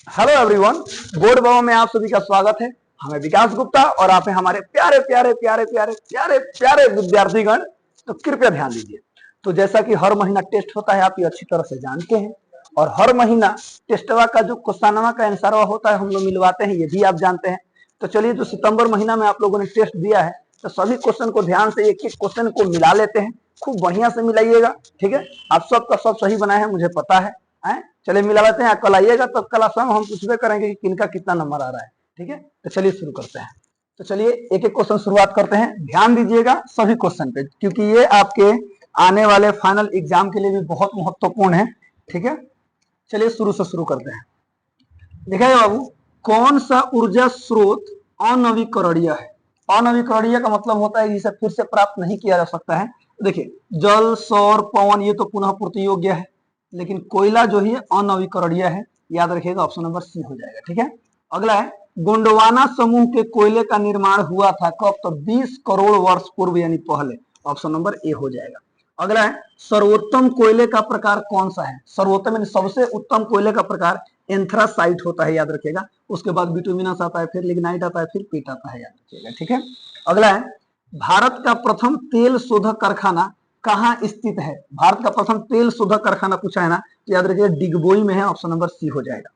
Hello everyone, board बाबा में आप सभी का स्वागत है। हमें विकास गुप्ता और आप हैं हमारे प्यारे प्यारे प्यारे प्यारे प्यारे प्यारे विद्यार्थीगण। तो कृपया ध्यान दीजिए। तो जैसा कि हर महीना टेस्ट होता है, आप ये अच्छी तरह से जानते हैं, और हर महीना टेस्टवा का जो क्वेश्चनवा का आंसर होता है हम लोग मिलवाते हैं, ये भी आप जानते हैं। तो चलिए, जो सितंबर महीना में आप लोगों ने टेस्ट दिया है, तो सभी क्वेश्चन को ध्यान से एक एक क्वेश्चन को मिला लेते हैं। खूब बढ़िया से मिलाइएगा, ठीक है। आप सबका सब सही बनाए हैं, मुझे पता है। चलिए मिला लेते हैं। कल आइएगा तो कल शाम हम पूछबे करेंगे कि किनका कितना नंबर आ रहा है, ठीक है। तो चलिए शुरू करते हैं। तो चलिए एक एक क्वेश्चन शुरुआत करते हैं। ध्यान दीजिएगा सभी क्वेश्चन पे, क्योंकि ये आपके आने वाले फाइनल एग्जाम के लिए भी बहुत महत्वपूर्ण है, ठीक है। चलिए शुरू से शुरू करते हैं। देखिए बाबू, कौन सा ऊर्जा स्रोत अनवीकरणीय है? अनवीकरणीय का मतलब होता है जिसे फिर से प्राप्त नहीं किया जा सकता है। देखिए, जल, सौर, पवन ये तो पुनः पूर्ति योग्य है, लेकिन कोयला जो है अनवीकरणीय है। याद रखिएगा, ऑप्शन नंबर सी हो जाएगा, ठीक है। अगला है, गोंडवाना समूह के कोयले का निर्माण हुआ था कब? तो 20 करोड़ वर्ष पूर्व, यानी पहले। ऑप्शन नंबर ए हो जाएगा। अगला है, सर्वोत्तम कोयले का प्रकार कौन सा है? सर्वोत्तम यानी सबसे उत्तम कोयले का प्रकार एंथ्रासाइट होता है, याद रखिएगा। उसके बाद बिटुमिनस आता है, फिर लिग्नाइट आता है, फिर पीट आता है, याद रखिएगा, ठीक है। अगला है, भारत का प्रथम तेल शोधक कारखाना कहाँ स्थित है? भारत का प्रथम तेल शोधक कारखाना पूछा है ना, तो याद रखिएगा डिगबोई में है। ऑप्शन नंबर सी हो जाएगा।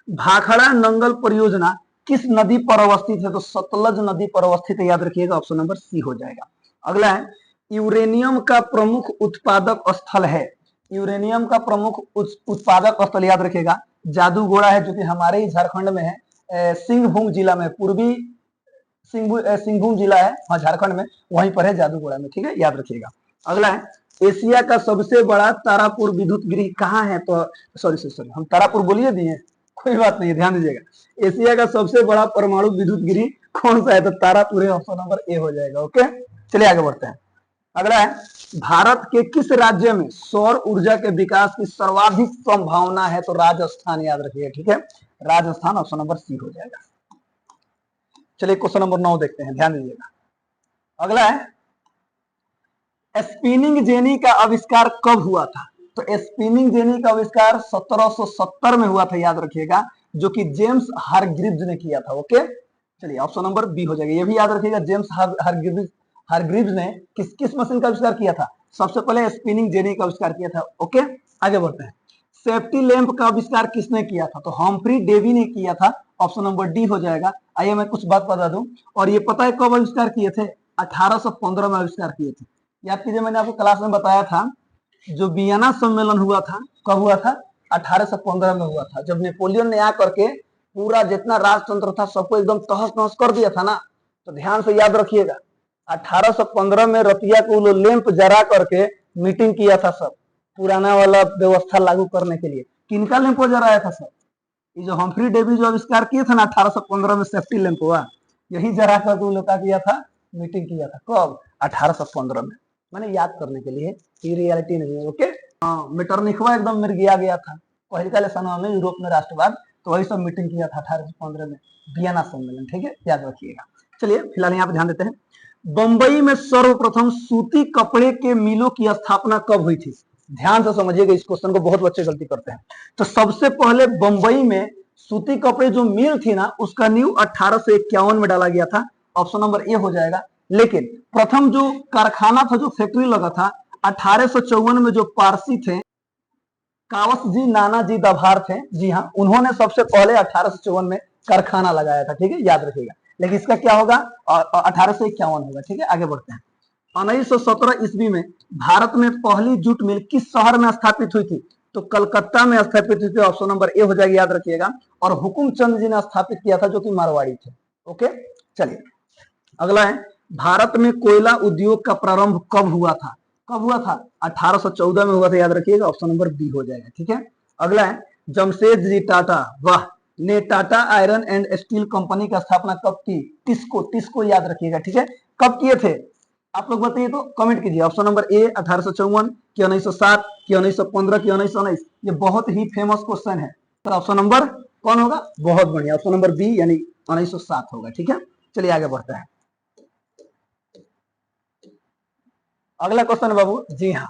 भाखड़ा नंगल परियोजना किस नदी पर अवस्थित है? तो सतलज नदी पर अवस्थित है, याद रखिएगा। ऑप्शन नंबर सी हो जाएगा। अगला है, यूरेनियम का प्रमुख उत्पादक स्थल है। यूरेनियम का प्रमुख उत्पादक स्थल याद रखिएगा जादूगोड़ा है, जो कि हमारे ही झारखंड में है। सिंहभूम जिला में, पूर्वी सिंहभूम जिला है, हाँ झारखंड में, वहीं पर है जादूगोड़ा में, ठीक है, याद रखिएगा। अगला है, एशिया का सबसे बड़ा तारापुर विद्युत गृह कहाँ है? तो सॉरी हम तारापुर बोलिए दिए, कोई बात नहीं, ध्यान दीजिएगा। एशिया का सबसे बड़ा परमाणु विद्युत गृह कौन सा है? तो तारापुर है। ऑप्शन नंबर ए हो जाएगा। ओके, चलिए आगे बढ़ते हैं। अगला है, भारत के किस राज्य में सौर ऊर्जा के विकास की सर्वाधिक संभावना है? तो राजस्थान, याद रखिएगा, ठीक है, राजस्थान। ऑप्शन नंबर सी हो जाएगा। चलिए क्वेश्चन नंबर 9 देखते हैं, ध्यान दीजिएगा। अगला है, स्पिनिंग जेनी का आविष्कार कब हुआ था? तो स्पिनिंग जेनी का आविष्कार 1770 में हुआ था, याद रखिएगा, जो कि जेम्स हारग्रीव्स ने किया था। ओके, चलिए ऑप्शन नंबर बी हो जाएगा। ये भी याद रखिएगा, जेम्स हारग्रीव्स ने किस किस मशीन का आविष्कार किया था? सबसे पहले स्पिनिंग जेनी का आविष्कार किया था। ओके, आगे बढ़ते हैं। सेफ्टी लैंप का आविष्कार किसने किया था? तो हम्फ्री डेवी ने किया था। ऑप्शन नंबर डी हो जाएगा। आइए मैं कुछ बात बता दूं, और ये पता है कब आविष्कार किए थे? 1815 में आविष्कार किए थे। याद कीजिए, मैंने आपको क्लास में बताया था, जो वियना सम्मेलन हुआ था, कब हुआ था? 1815 में हुआ था, जब नेपोलियन ने आकर के पूरा जितना राजतंत्र था सबको एकदम तहस नहस कर दिया था ना। तो ध्यान से याद रखिएगा, 1815 में रतिया को लैंप जरा करके मीटिंग किया था सब, पुराना वाला व्यवस्था लागू करने के लिए। किनका लैंप जराया था सब? ये जो हम्फ्री डेवी जो आविष्कार किए थे ना 1815 में, सेफ्टी लैंप हुआ, यही जरा कर उन लोग का किया था, मीटिंग किया था। कब? 1815 में। मैंने याद करने के लिए, ये रियलिटी नहीं है। ओके, मीटरनिखवा एकदम मिर गया था पहले समय में यूरोप में राष्ट्रवाद, तो वही सब मीटिंग किया था 1815 में, वियना सम्मेलन, ठीक है, याद रखिएगा। चलिए फिलहाल यहाँ पे ध्यान देते हैं। बंबई में सर्वप्रथम सूती कपड़े के मिलों की स्थापना कब हुई थी? ध्यान से समझिएगा, इस क्वेश्चन को बहुत बच्चे गलती करते हैं। तो सबसे पहले बंबई में सूती कपड़े जो मिल थी ना, उसका नींव 1851 में डाला गया था। ऑप्शन नंबर ए हो जाएगा। लेकिन प्रथम जो कारखाना था, जो फैक्ट्री लगा था, 1854 में जो पारसी थे, कावस जी नाना जी दभार थे, जी हाँ, उन्होंने सबसे पहले 1854 में कारखाना लगाया था, ठीक है, याद रखिएगा। लेकिन इसका क्या होगा? 1851 होगा, ठीक है, आगे बढ़ते हैं। 1917 ईस्वी में भारत में पहली जूट मिल किस शहर में स्थापित हुई थी? तो कलकत्ता में स्थापित हुई थी। ऑप्शन नंबर ए हो जाएगा, याद रखिएगा। और हुकुम चंद जी ने स्थापित किया था, जो कि मारवाड़ी थे। ओके, चलिए अगला है, भारत में कोयला उद्योग का प्रारंभ कब हुआ था? कब हुआ था? 1814 में हुआ था, याद रखिएगा। ऑप्शन नंबर बी हो जाएगा, ठीक है। अगला है, जमशेदजी टाटा, वाह, ने Tata iron and steel company की स्थापना कब की? टिस्को, टिस्को याद रखिएगा, ठीक है। कब किए थे आप लोग बताइए, तो कमेंट कीजिए। ऑप्शन नंबर ए 1854 की, 1907 की, 1915 की, 1919। ये बहुत ही फेमस क्वेश्चन है, तो ऑप्शन नंबर कौन होगा? बहुत बढ़िया, ऑप्शन नंबर बी यानी 1907 होगा, ठीक है। चलिए आगे बढ़ते हैं। अगला क्वेश्चन है बाबू, जी हाँ,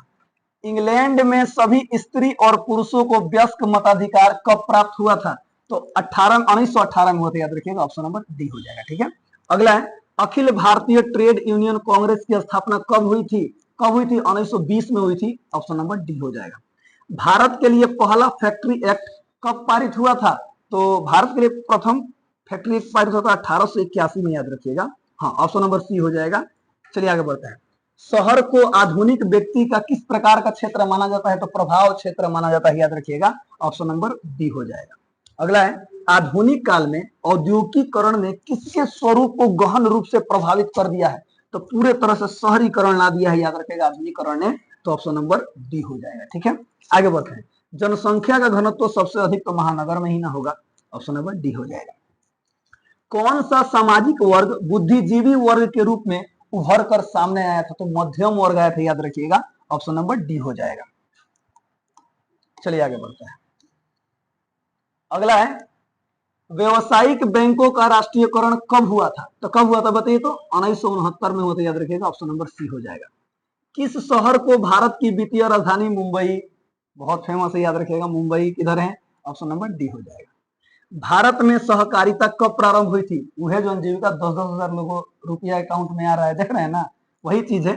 इंग्लैंड में सभी स्त्री और पुरुषों को वयस्क मताधिकार कब प्राप्त हुआ था? तो 1918 में हुआ था, याद रखिएगा, ऑप्शन नंबर डी हो जाएगा। ठीक है, अगला है अखिल भारतीय ट्रेड यूनियन कांग्रेस की स्थापना कब हुई थी? कब हुई थी? 1920 में हुई थी, ऑप्शन नंबर डी हो जाएगा। भारत के लिए पहला फैक्ट्री एक्ट कब पारित हुआ था? तो भारत के लिए प्रथम फैक्ट्री एक्ट पारित हुआ था 1881 में, याद रखिएगा। हाँ, ऑप्शन नंबर सी हो जाएगा। चलिए आगे बढ़ते हैं। शहर को आधुनिक व्यक्ति का किस प्रकार का क्षेत्र माना जाता है? तो प्रभाव क्षेत्र माना जाता है, याद रखिएगा, ऑप्शन नंबर डी हो जाएगा। अगला है आधुनिक काल में औद्योगिकरण ने किसके स्वरूप को गहन रूप से प्रभावित कर दिया है? तो पूरे तरह से शहरीकरण ला दिया है, याद रखिएगा, आधुनिकीकरण ने, तो ऑप्शन नंबर डी हो जाएगा। ठीक है, आगे बढ़ते हैं। जनसंख्या का घनत्व सबसे अधिक तो महानगर में ही ना होगा, ऑप्शन नंबर डी हो जाएगा। कौन सा सामाजिक वर्ग बुद्धिजीवी वर्ग के रूप में उभर कर सामने आया था? तो मध्यम वर्ग आया था, याद रखिएगा, ऑप्शन नंबर डी हो जाएगा। चलिए आगे बढ़ते हैं। अगला है व्यवसायिक बैंकों का राष्ट्रीयकरण कब हुआ था? तो कब हुआ था बताइए? तो 1969 में हुआ था, याद रखिएगा, ऑप्शन नंबर सी हो जाएगा। किस शहर को भारत की वित्तीय राजधानी मुंबई, बहुत फेमस है, याद रखिएगा, मुंबई किधर है? ऑप्शन नंबर डी हो जाएगा। भारत में सहकारिता कब प्रारंभ हुई थी? वह जो जीविका 10-10 हजार लोगों रुपया अकाउंट में आ रहा है, देख रहे हैं ना, वही चीज है।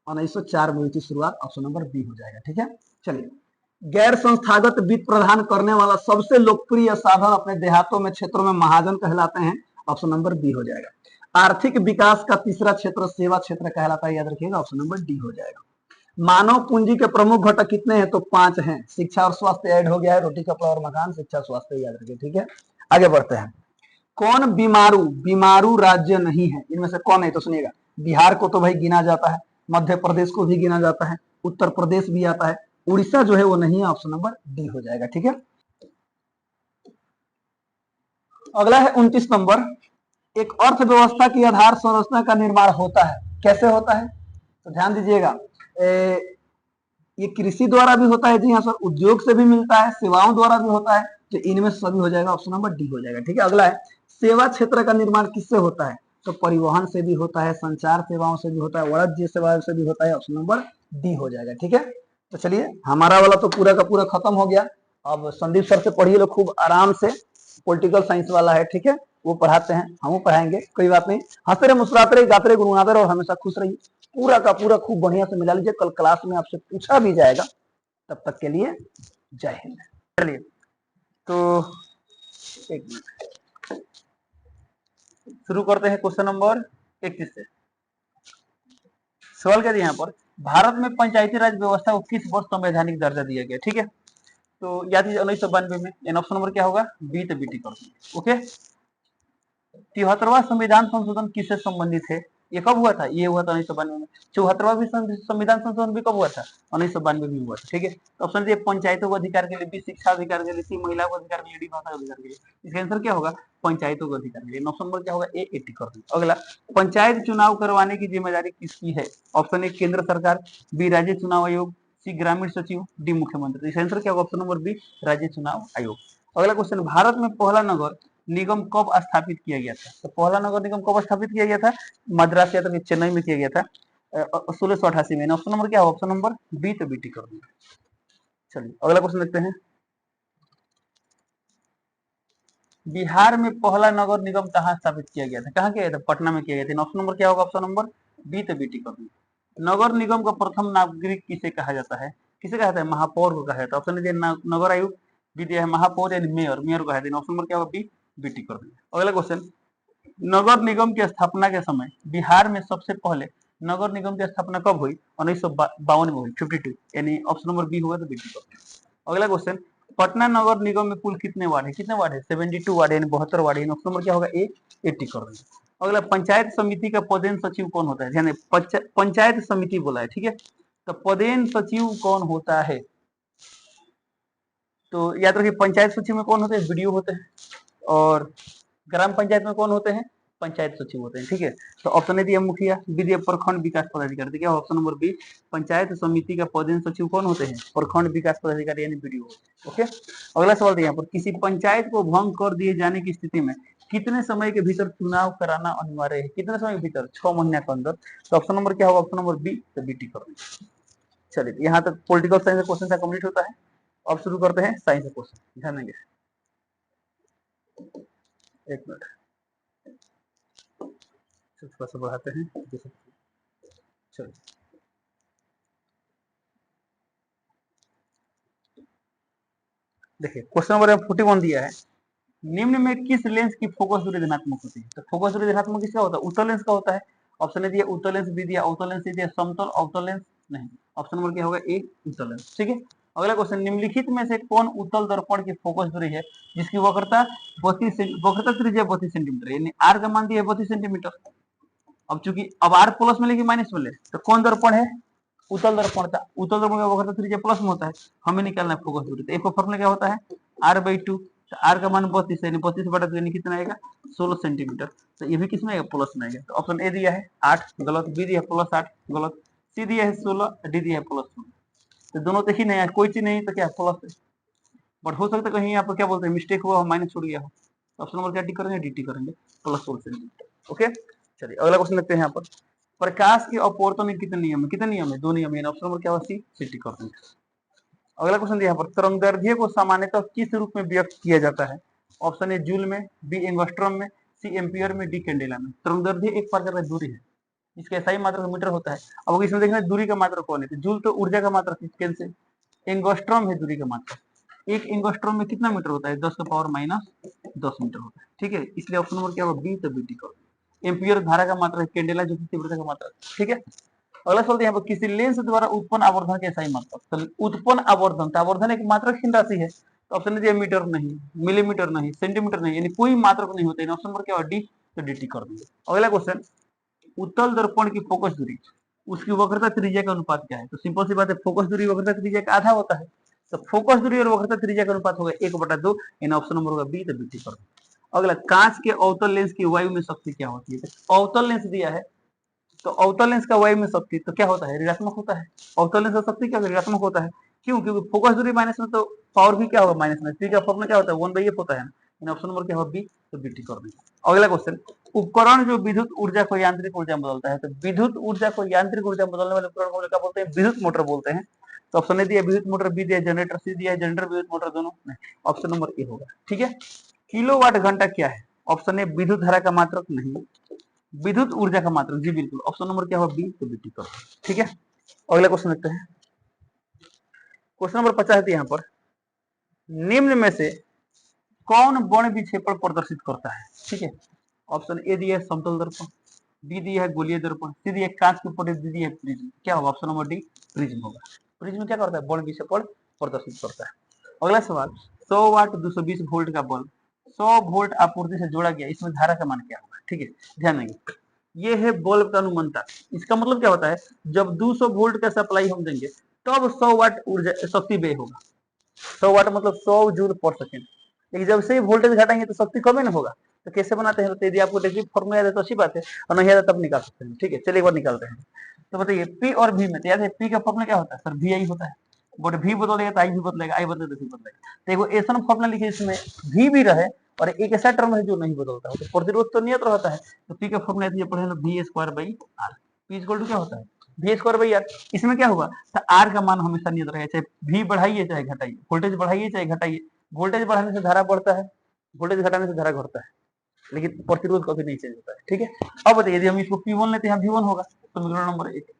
1904 में हुई थी शुरुआत, ऑप्शन नंबर बी हो जाएगा। ठीक है, चलिए। गैर संस्थागत वित्त प्रदान करने वाला सबसे लोकप्रिय साधन अपने देहातों में क्षेत्रों में महाजन कहलाते हैं, ऑप्शन नंबर बी हो जाएगा। आर्थिक विकास का तीसरा क्षेत्र सेवा क्षेत्र कहलाता है, याद रखिएगा, ऑप्शन नंबर डी हो जाएगा। मानव पूंजी के प्रमुख घटक कितने हैं? तो 5 हैं। शिक्षा और स्वास्थ्य ऐड हो गया है, रोटी कपड़ा और मकान, शिक्षा स्वास्थ्य, याद रखिए। ठीक है, आगे बढ़ते हैं। कौन बीमारू राज्य नहीं है? इनमें से कौन है? तो सुनिएगा, बिहार को तो भाई गिना जाता है, मध्य प्रदेश को भी गिना जाता है, उत्तर प्रदेश भी आता है, उड़ीसा जो है वो नहीं है, ऑप्शन नंबर डी हो जाएगा। ठीक है, अगला है 29 नंबर। एक अर्थव्यवस्था की आधार संरचना का निर्माण होता है, कैसे होता है? तो ध्यान दीजिएगा, ये कृषि द्वारा भी होता है, जी हाँ सर, उद्योग से भी मिलता है, सेवाओं द्वारा भी होता है, तो इनमें सभी हो जाएगा, ऑप्शन नंबर डी हो जाएगा। ठीक है, अगला है सेवा क्षेत्र का निर्माण किससे होता है? तो परिवहन से भी होता है, संचार सेवाओं से भी होता है, वाणिज्य सेवाओं से भी होता है, ऑप्शन नंबर डी हो जाएगा। ठीक है, तो चलिए, हमारा वाला तो पूरा का पूरा खत्म हो गया। अब संदीप सर से पढ़िए लो खूब आराम से, पॉलिटिकल साइंस वाला है, ठीक है, वो पढ़ाते हैं, हम पढ़ाएंगे, कोई बात नहीं। हंसते रहे, मुस्कुराते रहे, गाते रहे, गुनगुनाते रहे और हमेशा खुश रहिए। पूरा का पूरा खूब बढ़िया से मिला लीजिए, कल क्लास में आपसे पूछा भी जाएगा। तब तक के लिए जय हिंद। चलिए, तो एक मिनट, शुरू करते हैं क्वेश्चन नंबर 21 से। सवाल क्या दिया यहाँ पर, भारत में पंचायती राज व्यवस्था को किस वर्ष संवैधानिक दर्जा दिया गया? ठीक है, तो याद कीजिए 1992 में। एन ऑप्शन नंबर क्या होगा? बी, तो बीटी कर देंगे। ओके, 73वां संविधान संशोधन किससे संबंधित है? ये कब हुआ था? ये हुआ था 1992 में। 74वां भी संविधान संशोधन भी कब हुआ था? 1992 में हुआ था। ठीक है, तो ऑप्शन डी, पंचायतों को अधिकार के लिए, बी शिक्षा अधिकार के लिए, सी महिलाओं को अधिकार के लिए, डी भाषा अधिकार के लिए। इसका आंसर क्या होगा? पंचायतों को अधिकार के लिए। ऑप्शन नंबर क्या होगा? ए 80 कर देंगे। अगला, पंचायत चुनाव करवाने की जिम्मेदारी किसकी है? ऑप्शन ए केंद्र सरकार, बी राज्य चुनाव आयोग, सी ग्रामीण सचिव, डी मुख्यमंत्री। इसका आंसर क्या होगा? ऑप्शन नंबर बी, राज्य चुनाव आयोग। अगला क्वेश्चन, भारत में पहला नगर निगम कब स्थापित किया गया था? तो पहला नगर निगम कब स्थापित किया गया था? मद्रास या तो चेन्नई में किया गया था 1688 में। ऑप्शन नंबर क्या है? ऑप्शन नंबर बी, तो बीटी कर देंगे। चलिए अगला क्वेश्चन देखते हैं। बिहार में पहला नगर निगम कहाँ स्थापित किया गया था? कहाँ किया गया था? पटना में किया गया था। ऑप्शन नंबर क्या होगा? ऑप्शन नंबर बी, तो बीटी कर देंगे। नगर निगम का प्रथम नागरिक किसे कहा जाता है? किसे कहा जाता है? महापौर को कहा जाता है। ऑप्शन दिया नगर आयुक्त, बी दिया है महापौर यानी मेयर, मेयर को कहा जाता है। ऑप्शन नंबर क्या होगा? बी, बीटी कर देंगे। अगला क्वेश्चन, नगर निगम की स्थापना के समय बिहार में सबसे पहले नगर निगम की स्थापना कब हुई? 1952 में हुई, 52, यानी ऑप्शन नंबर बी होगा, तो बीटी कर देंगे। अगला क्वेश्चन, पटना नगर निगम में कुल कितने वार्ड है? कितने वार्ड है? 72 वार्ड, यानी 72 वार्ड, यानी ऑप्शन नंबर क्या होगा? ए 80 कर देंगे। अगला, पंचायत समिति का पदेन सचिव कौन होता है? यानी पंचायत समिति बोला है, ठीक है, तो पदेन सचिव कौन होता है? तो याद रखिए, पंचायत सचिव में कौन होते हैं? बीडीओ होते हैं। और ग्राम पंचायत में कौन होते हैं? पंचायत सचिव होते हैं। ठीक है, तो ऑप्शन ए दिया मुखिया, बी दिया प्रखंड विकास पदाधिकारी। क्या ऑप्शन नंबर बी, पंचायत समिति का पदेन सचिव कौन होते हैं? प्रखंड विकास पदाधिकारी यानी बीडीओ। ओके, अगला सवाल दिया यहाँ पर, किसी पंचायत को भंग कर दिए जाने की स्थिति में कितने समय के भीतर चुनाव कराना अनिवार्य है? कितने समय के भीतर? 6 महीने के अंदर। तो ऑप्शन नंबर क्या होगा? ऑप्शन नंबर बी, तो बीटी कर देंगे। चलिए, यहाँ तक पॉलिटिकल साइंस का क्वेश्चन कंप्लीट होता है। अब शुरू करते हैं साइंस का क्वेश्चन, ध्यान देंगे। एक मिनट थोड़ा सा बढ़ाते हैं। चलो देखिए क्वेश्चन नंबर 41 दिया है, निम्न में किस लेंस की फोकस दूरी धनात्मक होती है? तो फोकस दूरी धनात्मक किसका होता है? उत्तल लेंस का होता है। ऑप्शन ए दिया उत्तल लेंस, बी दिया अवतल लेंस, सी दिया समतल अवतल लेंस नहीं। ऑप्शन नंबर क्या होगा? ए उत्तल लेंस। ठीक है, अगला क्वेश्चन, निम्नलिखित में से कौन उत्तल दर्पण की फोकस दूरी है जिसकी वक्रता 32 वक्रता त्रिज्या 32 सेंटीमीटर, यानी आर का मान दिया है 32 सेंटीमीटर। अब चूंकि अब आर प्लस में लेके माइनस में ले, तो कौन दर्पण है? उत्तल दर्पण था। उत्तल दर्पण का वक्रता त्रिज्या प्लस में होता है, हमें निकालना है फोकस दूरी। तो एक फॉर्मूला क्या होता है? r/2। तो r का मान 32 है, 32 बटा 2 यानी कितना आएगा? 16 सेंटीमीटर। तो ये भी किसमें आएगा? प्लस में आएगा। तो ऑप्शन ए दिया है 8 गलत, बी दिया है +8 गलत, सी दिया है 16, डी दिया है +16। तो दोनों तो ही नहीं है, कोई चीज नहीं तो क्या प्लस है। बट हो सकता है कहीं यहाँ पर क्या बोलते हैं मिस्टेक हुआ हो, माइनस छूट गया हो। ऑप्शन नंबर क्या टिक करेंगे? डी टिक करेंगे, +16 सेंटीमीटर। ओके, चलिए अगला क्वेश्चन लेते हैं यहाँ पर। प्रकाश के अपवर्तन में कितने नियम है? कितने नियम है? 2 नियम है। ऑप्शन नंबर क्या होगा? सी टिक कर देंगे। अगला क्वेश्चन यहाँ पर, तरंगदैर्ध्य को सामान्यतः किस रूप में व्यक्त किया जाता है? ऑप्शन ए जूल में, बी एंगस्ट्रॉम में, सी एम्पियर में, डी कैंडेला में। तरंगदैर्ध्य एक प्रकार का दूरी है, इसका SI मात्रक मीटर होता है। अब इसमें देखना दूरी का मात्रक कौन है, तो जूल तो ऊर्जा का मात्रक है, कैंसिल। एंगस्ट्रॉम है दूरी का मात्रक। एक एंगस्ट्रॉम में कितना मीटर होता है? 10 का पावर -10 मीटर होता है। ठीक है, इसलिए ऑप्शन नंबर क्या होगा? बी, तो बी टिक कर। एम्पियर धारा का मात्रक है, कैंडेला जो कि तीव्रता का मात्रक। ठीक है, अगला सवाल यहाँ पर, किसी लेंस द्वारा उत्पन्न आवर्धन के SI मात्रक। तो उत्पन्न आवर्धन, तो आवर्धन एक मात्रकहीन राशि है। तो ऑप्शन दिया मीटर नहीं, मिलीमीटर नहीं, सेंटीमीटर नहीं, यानी कोई मात्रक नहीं होता है। ऑप्शन नंबर क्या होगा? डी, तो डी टिक कर देंगे। अगला क्वेश्चन, उत्तल दर्पण की फोकस दूरी, उसकी वक्रता त्रिज्या का अनुपात क्या है? तो सिंपल सी बात है, फोकस दूरी वक्रता त्रिज्या का आधा होता है। तो फोकस दूरी और वक्रता त्रिज्या का अनुपात होगा 1/2, यानी ऑप्शन नंबर होगा बी, तो बी टिक कर देंगे। अगला, कांच के अवतल लेंस की वायु में शक्ति क्या होती है? तो अवतल लेंस दिया है, तो अवतल लेंस का वायु में शक्ति तो क्या होता है? ऋणात्मक होता है। अवतल लेंस का शक्ति क्या ऋणात्मक होता है। क्यों? क्योंकि फोकस दूरी माइनस में, तो पावर भी क्या होगा? माइनस में। पी का फॉर्मूला क्या होता है? 1/f होता है ना। ऑप्शन नंबर क्या होगा? बी, तो बी टिक कर देंगे। अगला क्वेश्चन, उपकरण जो विद्युत ऊर्जा को यांत्रिक ऊर्जा में बदलता है। तो विद्युत ऊर्जा को यांत्रिक ऊर्जा में बदलने वाले उपकरण को क्या बोलते हैं? विद्युत मोटर बोलते हैं। तो ऑप्शन ए दिया विद्युत मोटर, बी दिया जनरेटर, सी दिया जनरेटर विद्युत मोटर दोनों नहीं। ऑप्शन नंबर ए होगा। ठीक है, किलोवाट घंटा क्या है? ऑप्शन ए विद्युत धारा का मात्रक नहीं, विद्युत ऊर्जा का मात्रक जी बिल्कुल। ऑप्शन नंबर क्या होगा? बी, तो बी टिक करो। ठीक है, अगला क्वेश्चन देखते हैं। क्वेश्चन नंबर 50 है यहाँ पर, निम्न में से कौन वर्ण विक्षेपण प्रदर्शित करता है? ठीक है, ऑप्शन ए दिया है समतल दर्पण, बी दिया है गोलीय दर्पण, सी दिया है कांच के ऊपर, डी दिया है प्रिज्म। क्या होगा? ऑप्शन नंबर डी, प्रिज्म होगा। प्रिज्म क्या करता है? वर्ण विक्षेपण प्रदर्शित करता है। अगला सवाल, 100 वाट 220 वोल्ट का बल्ब 100 वोल्ट आपूर्ति से जोड़ा गया, इसमें धारा का मान क्या होगा? ठीक है, ध्यान देंगे, ये है बल्ब का अनुमानता। इसका मतलब क्या होता है? जब 200 वोल्ट का सप्लाई हम देंगे तब 100 वाट ऊर्जा शक्ति व्यय होगा। 100 वाट मतलब 100 जूल पर सेकेंड। लेकिन जब से वोल्टेज घटाएंगे तो शक्ति कम ही ना होगा। तो कैसे बनाते हैं? तो यदि आपको देखिए फॉर्मूला याद है तो अच्छी बात है, और नहीं याद है तब निकाल सकते हैं। ठीक है, चलिए एक बार निकालते हैं। तो बताइए पी और वी में, तो याद है पी का फॉर्मूला क्या होता है? सर वी आई होता है। बट वी बदलेगा तो आई भी बदलेगा, आई बदलेगा तो वी बदलेगा। तो एक ऐसा फॉर्मूला लिखिए इसमें वी भी रहे और एक ऐसा टर्म है जो नहीं बदलता है, तो प्रतिरोध तो नियत रहता है। तो पी का फॉर्मूला ये पढ़े V square by R. P equal to क्या होता है? V square by R. इसमें क्या होगा? तो आर का मान हमेशा नियत रहेगा, चाहे वी बढ़ाइए चाहे घटाइए, वोल्टेज बढ़ाइए चाहे घटाइए। वोल्टेज बढ़ाने से धारा बढ़ता है, वोल्टेज घटाने से धारा घटता है, लेकिन प्रतिरोध कभी नहीं चेंज होता है। ठीक है, अब बताइए यदि हम इसको P1 लेते हैं, V1 होगा, तो समीकरण नंबर 1।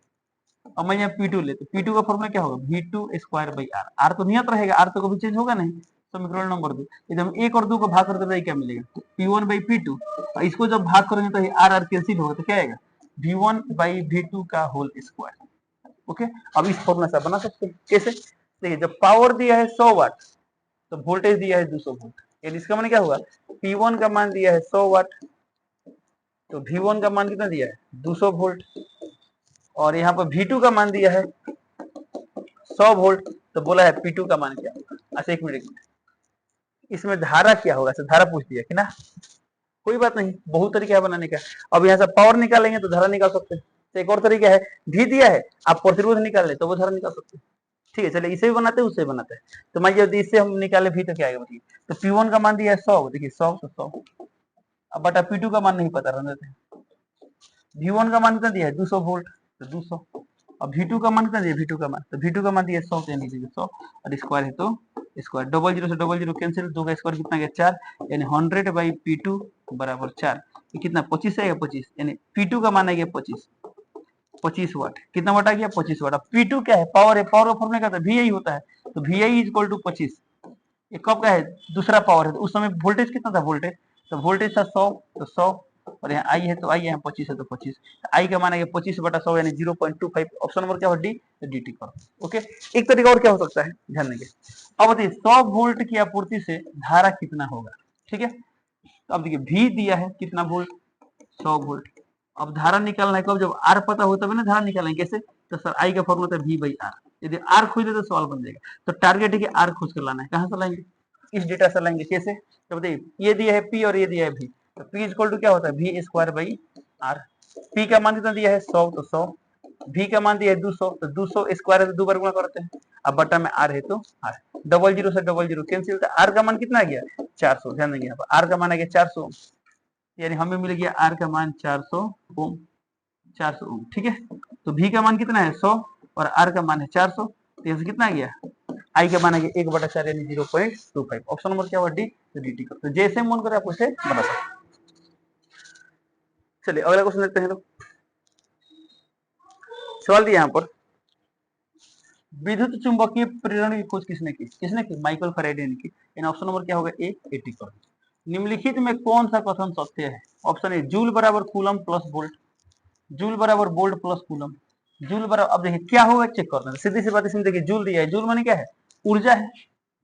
अब मैं यहाँ P2 लेते, P2 का फॉर्मूला क्या होगा? V2 square by are. Are तो नियत रहेगा, आर तो कभी चेंज होगा नहीं। समीकरण नंबर 2, यदि हम 1 और 2 को भाग करते तो क्या मिलेगा? तो P1 बाई P2, इसको जब भाग करेंगे तो आर आर कैंसिल होगा, तो क्या आएगा? V1 बाई V2 का होल स्क्वायर। ओके, अब इस फॉर्मूला से बना सकते हैं। कैसे? देखिए, जब पावर दिया है 100 वाट तो वोल्टेज दिया है 200 वोल्ट, यानी इसका मान क्या होगा? P1 का मान दिया है 100 वाट, तो V1 का मान कितना दिया है? 200 वोल्ट, और यहाँ पर V2 का मान दिया है 100 वोल्ट, तो बोला है P2 का मान क्या होगा? अच्छा एक मिनट, इसमें धारा क्या होगा? धारा पूछ दिया कि ना, कोई बात नहीं, बहुत तरीका है बनाने का। अब यहाँ से पावर निकालेंगे तो धारा निकाल सकते हैं। तो एक और तरीका है, भी दिया है, आप प्रतिरोध निकाल ले तो वो धारा निकाल सकते हैं। ठीक है, चलिए इसे भी बनाते हैं उससे भी बनाते हैं। तो मान यदि इससे हम निकाले भी तो क्या आएगा? बताइए, तो P1 का मान दिया है 100, देखिए 100 तो 100, अब बटा P2 का मान नहीं पता रहने देते हैं। V1 का मान कितना दिया है? 200 वोल्ट, तो 200। अब V2 का मान कितना दिया? V2 का मान, तो V2 का मान दिया 100, तो यानी 100, और स्क्वायर है तो स्क्वायर, डबल जीरो से डबल जीरो कैंसिल, 2 का स्क्वायर कितना गया? 4, यानी 100 बाई P2 बराबर 4, ये कितना 25 है, 25 यानी P2 का मान है 25 वाट। कितना वाट आ गया 25 वाट। अब P2 क्या है, पावर है, पावर का फॉर्मूला क्या होता है, VI होता है, तो VI इक्वल टू 25। ये कब का है, दूसरा पावर है, तो उस समय वोल्टेज कितना था, वोल्टेज तो वोल्टेज था 100, तो 100 और यहाँ आई है तो आई, यहाँ 25 है तो 25, आई का मान है 25/100 यानी 0.25। ऑप्शन नंबर क्या हो, डी, dt करो। ओके, एक तरीका और क्या हो सकता है, ध्यान देंगे। अब बताइए 100 वोल्ट की आपूर्ति से धारा कितना होगा, ठीक है। तो अब देखिए V दिया है कितना वोल्ट, 100 वोल्ट। अब धारा निकालना है कब, जब R पता हो तब ना धारा निकालेंगे। कैसे, तो सर I का फॉर्मूला था V/R, यदि R खोज ले तो सवाल बन जाएगा। तो टारगेट है कि R खोज कर लाना है, कहां से लाएंगे, इस डेटा से लाएंगे। कैसे, तो बताइए ये दिया है P और ये दिया है V, तो P इक्वल टू क्या होता है V²/R। P का मान कितना दिया है 100, तो 100, V का मान दिया है 200, तो 200 स्क्वायर है तो 2 बार गुणा करते हैं। अब बटा में R है तो R, 00 से 00 कैंसिल, तो R का मान कितना आ गया 400। ध्यान देंगे यहाँ पर R का मान आ गया 400, यानी हमें मिल गया R का मान 400 ओम, 400 ओम, ठीक है। तो V का मान कितना है 100 और R का मान है 400, तो यहाँ से कितना आ गया, I का मान आ गया 1/4 यानी 0.25। ऑप्शन नंबर क्या हुआ, डी, तो dt करो। तो जैसे मन करे आप उसे बना सकते। चलिए अगला क्वेश्चन देखते हैं लोग। सवाल दिया यहाँ पर, विद्युत चुंबकीय प्रेरण की खोज किसने की, माइकल फैराडे ने की। इन ऑप्शन नंबर क्या होगा, ए, 80 करो। निम्नलिखित में कौन सा कथन सत्य है। ऑप्शन ए, जूल बराबर कूलम प्लस वोल्ट, जूल बराबर वोल्ट प्लस कूलम, जूल बराबर, अब देखिए क्या होगा चेक करना है, सीधी सी बात इसमें देखिए, जूल दिया है, जूल माने क्या है, ऊर्जा है,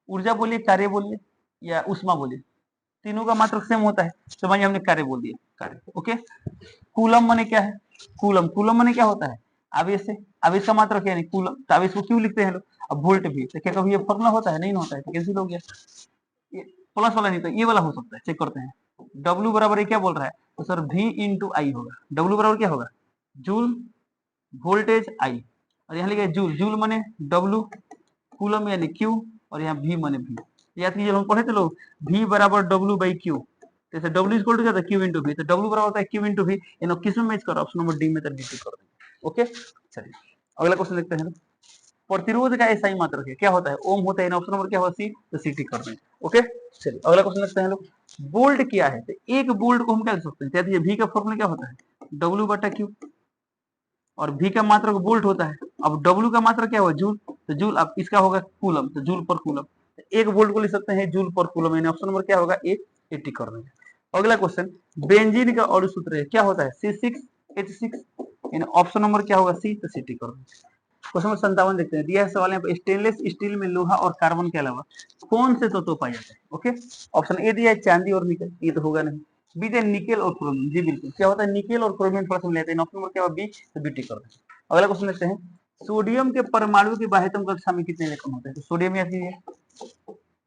ऊर्जा बोलिए, कार्य बोलिए या उष्मा बोलिए, तीनों का मात्रक सेम होता है, तो भाई हमने कार्य बोल दिया, कार्य। ओके, कूलम माने क्या है, कूलम, कूलम माने क्या होता है, आवेश है, आवेश का मात्रक क्या है कूलम, तो आवेश को क्यों लिखते हैं लोग। अब वोल्ट भी, तो क्या कभी ये फॉर्मूला होता है, नहीं होता है, तो कैंसिल हो गया, ये प्लस वाला नहीं, तो ये वाला हो सकता है, चेक करते हैं। W बराबर ये क्या बोल रहा है, तो सर V इंटू आई होगा। W बराबर क्या होगा, जूल वोल्टेज I, और यहाँ लिखा जूल, जूल माने W, कूलम यानी Q, और यहाँ V माने V। याद कीजिए हम पढ़े थे लोग, V बराबर W/Q, जैसे W इक्वल टू क्या था, Q इंटू V, तो W बराबर होता है Q इंटू V, इनको किस में मैच करो, ऑप्शन नंबर डी में, तो dt कर देंगे। ओके, चलिए अगला क्वेश्चन देखते हैं। प्रतिरोध का ऐसा ही मात्रक है, क्या होता है, ओम होता है, ऑप्शन नंबर क्या होगा, सी, तो सी टिक कर देंगे। ओके, चलिए अगला क्वेश्चन देखते हैं लोग। बोल्ट क्या है, तो एक बोल्ट को हम क्या लिख सकते हैं, कहते हैं V का फॉर्मूला क्या होता है, W/Q, और V का मात्रक वोल्ट होता है। अब W का मात्रक क्या होगा, जूल, तो जूल, अब इसका होगा कूलम, तो जूल पर कूलम, एक वोल्ट को लिख सकते हैं जूल पर कूलम, यानी ऑप्शन नंबर क्या होगा, ए, 80 कर देंगे। अगला क्वेश्चन, बेंजीन का अणु सूत्र है, क्या होता है, C6H6, यानी ऑप्शन नंबर क्या होगा, सी, तो सी टिक कर देंगे। क्वेश्चन नंबर 57 देखते हैं, दिया सवाल है, स्टेनलेस स्टील में लोहा और कार्बन के अलावा कौन से तत्व पाए जाते हैं। ओके, ऑप्शन ए दिया है चांदी और निकल, ये तो होगा नहीं। बी दिया निकेल और क्रोमियम, जी बिल्कुल, क्या होता है, निकेल और क्रोमियम प्रश्न लेते हैं, ऑप्शन नंबर क्या होगा, बी, तो बी टिक कर देंगे। अगला क्वेश्चन देखते हैं, सोडियम के परमाणु की बाह्यतम कक्षा में कितने इलेक्ट्रॉन होते हैं, तो सोडियम या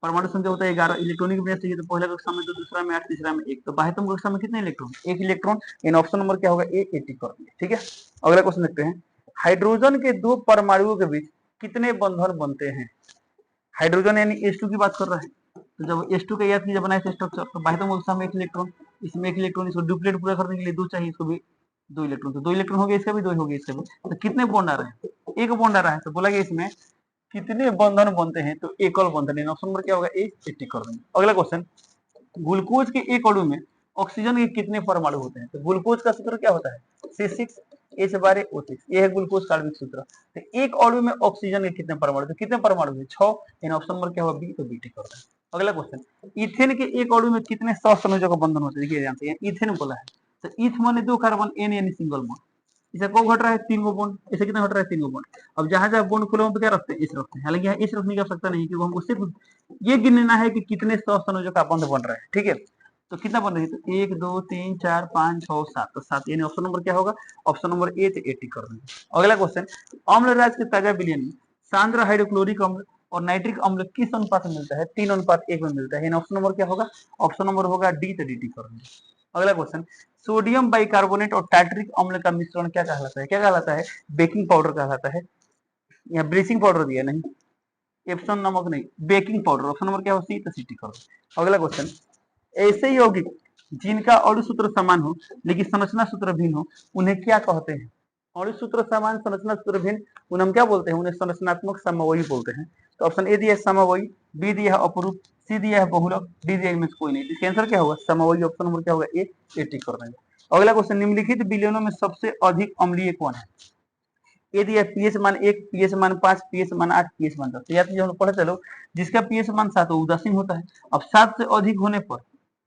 परमाणु संख्या होता है 11, इलेक्ट्रॉनिक विन्यास चाहिए तो पहला कक्षा में 2, दूसरा में 8, तीसरा में 1, तो बाह्यतम कक्षा में कितने इलेक्ट्रॉन, 1 इलेक्ट्रॉन, इन ऑप्शन नंबर क्या होगा, ए, 80 कर देंगे। ठीक है, अगला क्वेश्चन देखते हैं, हाइड्रोजन के दो परमाणुओं के बीच कितने बंधन बनते हैं। हाइड्रोजन यानी H2 की बात कर रहा है, तो जब H2 का याद कीजिए बनाए थे स्ट्रक्चर, तो बाह्यतम कक्षा में 1 इलेक्ट्रॉन, इसमें 1 इलेक्ट्रॉन, इसको डुप्लीकेट पूरा करने के लिए 2 चाहिए, इसको भी 2 इलेक्ट्रॉन, तो 2 इलेक्ट्रॉन हो गया, इसका भी 2 हो गया, इसका भी, तो कितने बॉन्ड आ रहे हैं, 1 बॉन्ड आ रहा है, तो बोला गया इसमें कितने बंधन बनते हैं, तो एकल बंधन, ऑप्शन नंबर क्या होगा, ए, 80 कर देंगे। अगला क्वेश्चन, ग्लूकोज के एक अणु में ऑक्सीजन के कितने परमाणु होते हैं, तो ग्लूकोज का सूत्र क्या होता है, C6H12O6, ये है ग्लूकोज का आणविक सूत्र। तो एक अणु में ऑक्सीजन के कितने परमाणु, तो कितने परमाणु है, 6, इन ऑप्शन नंबर क्या होगा, बी, तो बी टिक कर देंगे। अगला क्वेश्चन, इथेन के एक अणु में कितने सहसंयोजक बंधन होते हैं, देखिए ध्यान से, इथेन बोला है, तो इथ माने 2 कार्बन, एन यानी सिंगल बॉन्ड, इसे कब घट रहा है, 3 गो बॉन्ड, इसे कितना घट रहा है, 3 गो बॉन्ड। अब जहां जहां बॉन्ड खुले पे क्या रखते हैं, इस रखते हैं, हालांकि यहाँ इस रखने की आवश्यकता नहीं, क्योंकि हमको सिर्फ ये गिनना है कि कितने सहसंयोजक का बंध बन रहा है। ठीक है, तो कितना बन रही है, तो 1 2 3 4 5 6 7, तो 7, यानी ऑप्शन नंबर क्या होगा, ऑप्शन नंबर ए, तो 80 कर देंगे। अगला क्वेश्चन, अम्ल राज के ताजा विलयन में सांद्र हाइड्रोक्लोरिक अम्ल और नाइट्रिक अम्ल किस अनुपात में मिलता है, 3:1 में मिलता है, ऑप्शन नंबर क्या होगा, ऑप्शन नंबर होगा डी, तो डी कर देंगे। अगला क्वेश्चन, सोडियम बाइकार्बोनेट और टार्टरिक अम्ल का मिश्रण क्या कहलाता है, क्या कहलाता है, बेकिंग पाउडर कहलाता है, या ब्लीचिंग पाउडर दिया नहीं, एप्सम नमक नहीं, बेकिंग पाउडर, ऑप्शन नंबर क्या हो, सी, तो सी टिक कर दो। अगला क्वेश्चन, ऐसे यौगिक जिनका अणु सूत्र समान हो लेकिन संरचना सूत्र भिन्न हो, उन्हें क्या कहते हैं, अणु सूत्र समान, संरचना सूत्र भिन्न, उन्हें हम क्या बोलते हैं, उन्हें संरचनात्मक समवयी बोलते हैं। तो ऑप्शन ए दिया है समवयी, बी दिया है अपरूप, सी दिया है बहुलक, डी दिया इनमें से कोई नहीं। इसका आंसर क्या होगा? समवयी। ऑप्शन नंबर क्या होगा? ए, 80 कर देंगे। अगला क्वेश्चन, निम्नलिखित विलयनों में सबसे अधिक अम्लीय कौन है? ए दिया पीएच मान 1, पीएच मान 5, पीएच मान 8, पीएच मान 10। याद कीजिए, हम लोग पढ़े चलो, जिसका पीएच मान 7 वो उदासीन होता है। अब 7 से अधिक होने पर